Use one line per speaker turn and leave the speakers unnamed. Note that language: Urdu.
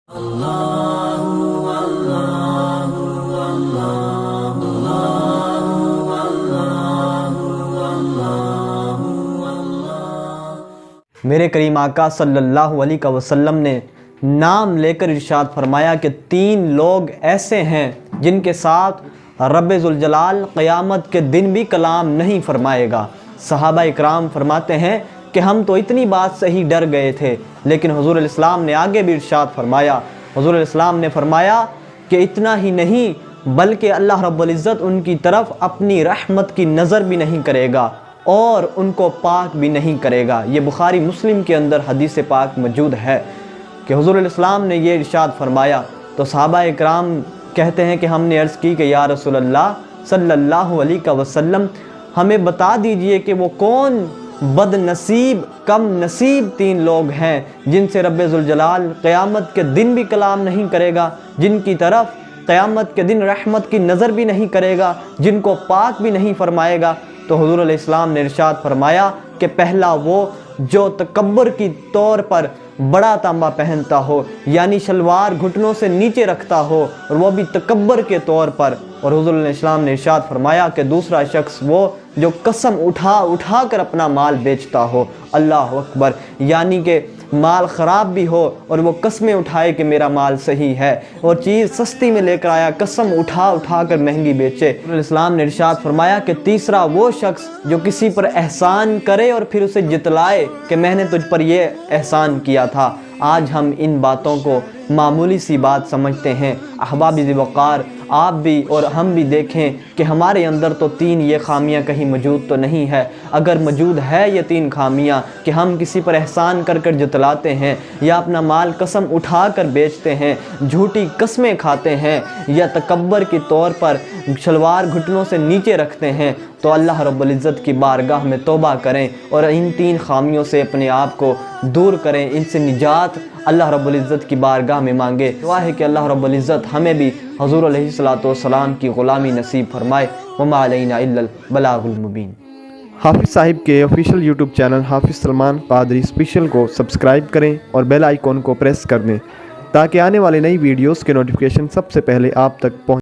میرے کریم آقا صلی اللہ علیہ وسلم نے نام لے کر ارشاد فرمایا کہ 3 لوگ ایسے ہیں جن کے ساتھ رب ذوالجلال قیامت کے دن بھی کلام نہیں فرمائے گا۔ صحابہ اکرام فرماتے ہیں کہ ہم تو اتنی بات سے ہی ڈر گئے تھے، لیکن حضور علیہ السلام نے آگے بھی ارشاد فرمایا۔ حضور علیہ السلام نے فرمایا کہ اتنا ہی نہیں بلکہ اللہ رب العزت ان کی طرف اپنی رحمت کی نظر بھی نہیں کرے گا اور ان کو پاک بھی نہیں کرے گا۔ یہ بخاری مسلم کے اندر حدیث پاک موجود ہے کہ حضور علیہ السلام نے یہ ارشاد فرمایا۔ تو صحابہ اکرام کہتے ہیں کہ ہم نے عرض کی کہ یا رسول اللہ صلی اللہ علیہ وسلم ہمیں بتا دیجئے کہ وہ کون بد نصیب کم نصیب 3 لوگ ہیں جن سے رب ذوالجلال قیامت کے دن بھی کلام نہیں کرے گا، جن کی طرف قیامت کے دن رحمت کی نظر بھی نہیں کرے گا، جن کو پاک بھی نہیں فرمائے گا۔ تو حضور علیہ السلام نے ارشاد فرمایا کہ پہلا وہ جو تکبر کی طور پر بڑا تانبا پہنتا ہو، یعنی شلوار گھٹنوں سے نیچے رکھتا ہو، اور وہ بھی تکبر کے طور پر۔ اور حضور علیہ السلام نے ارشاد فرمایا کہ دوسرا شخص وہ جو قسم اٹھا کر اپنا مال بیچتا ہو۔ اللہ اکبر، یعنی کہ مال خراب بھی ہو اور وہ قسمیں اٹھائے کہ میرا مال صحیح ہے، اور چیز سستی میں لے کر آیا قسم اٹھا کر مہنگی بیچے۔ حضور علیہ السلام نے ارشاد فرمایا کہ تیسرا وہ شخص جو کسی پر احسان کرے اور پھر اسے جتلائے کہ میں نے تجھ پر یہ احسان کیا تھا۔ آج ہم ان باتوں کو معمولی سی بات سمجھتے ہیں۔ احباب ذی وقار، آپ بھی اور ہم بھی دیکھیں کہ ہمارے اندر تو 3 یہ خامیاں کہیں موجود تو نہیں ہے۔ اگر موجود ہے یہ 3 خامیاں کہ ہم کسی پر احسان کر جتلاتے ہیں، یا اپنا مال قسم اٹھا کر بیچتے ہیں، جھوٹی قسمیں کھاتے ہیں، یا تکبر کے طور پر شلوار گھٹنوں سے نیچے رکھتے ہیں، تو اللہ رب العزت کی بارگاہ میں توبہ کریں اور ان 3 خامیوں سے اپنے آپ کو دور کریں، ان سے نجات اللہ رب العزت کی بارگاہ میں مانگے۔ دعا ہے کہ اللہ رب العزت ہمیں بھی حضور علیہ السلام کی غلامی نصیب فرمائے۔ وما علینا الا البلاغ المبین۔
حافظ صاحب کے آفیشیل یوٹیوب چینل حافظ سلمان قادری اسپیشل کو سبسکرائب کریں اور بیل آئیکن کو پریس کر دیں تاکہ آنے والے نئی ویڈیوز کے نوٹیفیکیشن سب سے پہلے آپ تک پہنچیں۔